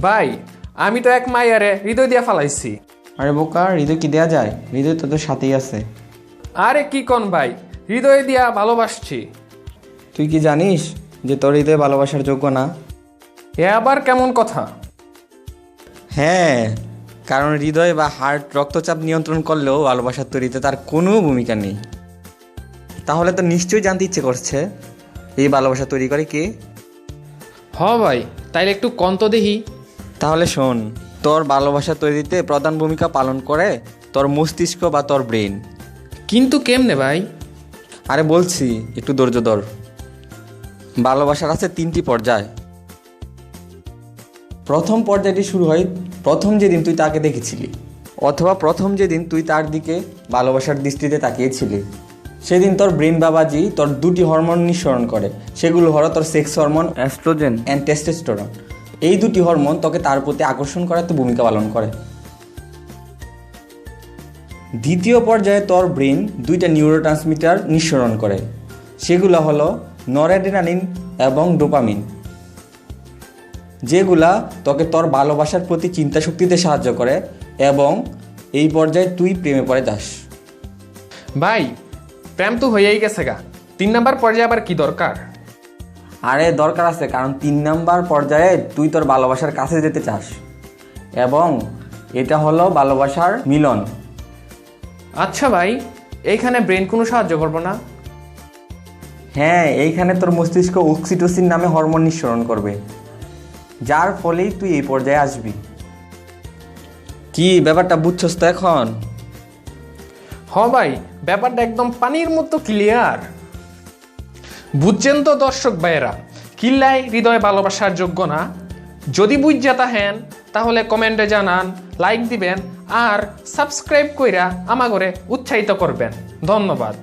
ভাই আমি তো এক মাইয়ারে হৃদয় দিয়া ফালাইছি। আরে বোকা, হৃদয় কি দেয়া যায়? হৃদয় তোদের সাথেই আছে। আরে কি কন ভাই, হৃদয় দিয়া ভালোবাসছি। তুই কি জানিস যে তোর হৃদয় ভালোবাসার যোগ্য না? এ আবার কেমন কথা? হ্যাঁ, কারণ হৃদয় বা হার্ট রক্তচাপ নিয়ন্ত্রণ করলেও ভালোবাসার তৈরিতে তার কোনো ভূমিকা নেই। তাহলে তো নিশ্চয়ই জানতে ইচ্ছে করছে এই ভালোবাসা তৈরি করে কে? হ ভাই, তাইলে একটু কন তো দেখি। তাহলে শোন, তোর ভালোবাসা তৈরিতে প্রধান ভূমিকা পালন করে তোর মস্তিষ্ক বা তোর ব্রেন। কিন্তু কেমনে ভাই? আরে বলছি, একটু ধৈর্য ধর। ভালোবাসার আছে 3টি পর্যায়। প্রথম পর্যায়টি শুরু হয় প্রথম যেদিন তুই তাকে দেখেছিলি, অথবা প্রথম যেদিন তুই তার দিকে ভালোবাসার দৃষ্টিতে তাকিয়েছিলি। সেদিন তোর ব্রেন বাবাজি তোর 2টি হরমোন নিঃসরণ করে। সেগুলো হলো তোর sex hormone oestrogen and testosterone. এই 2টি হরমোন তোকে তার প্রতি আকর্ষণ করাতে ভূমিকা পালন করে। দ্বিতীয় পর্যায়ে তোর ব্রেন 2টা নিউরোট্রান্সমিটার নিঃসরণ করে। সেগুলো হলো নরঅ্যাড্রেনালিন এবং ডোপামিন, যেগুলা তোকে তোর ভালোবাসার প্রতি চিন্তা শক্তিতে সাহায্য করে এবং এই পর্যায়ে তুই প্রেমে পড়ে যাস। ভাই প্রেম তো হয়েই গেছে গা, 3 নাম্বার পর্যায়ে আবার কি দরকার? আরে দরকার আছে, কারণ 3 নাম্বার পর্যায়ে তুই তোর ভালোবাসার কাছে যেতে চাস এবং এটা হলো ভালোবাসার মিলন। আচ্ছা ভাই, এইখানে ব্রেন কোনো সাহায্য করবো না? হ্যাঁ, এইখানে তোর মস্তিষ্ক অক্সিটোসিন নামে হরমোন নিঃসরণ করবে, যার ফলেই তুই এই পর্যায়ে আসবি। কি ব্যাপারটা বুঝছস তো এখন? হ ভাই, ব্যাপারটা একদম পানির মতো ক্লিয়ার। বুঝছেন তো দর্শক ভাইয়েরা, কিল্লাই হৃদয় ভালোবাসার যোগ্য না? যদি বুঝা তাহেন তাহলে কমেন্টে জানান, লাইক দিবেন আর সাবস্ক্রাইব কইরা আমাগরে উৎসাহিত করবেন। ধন্যবাদ।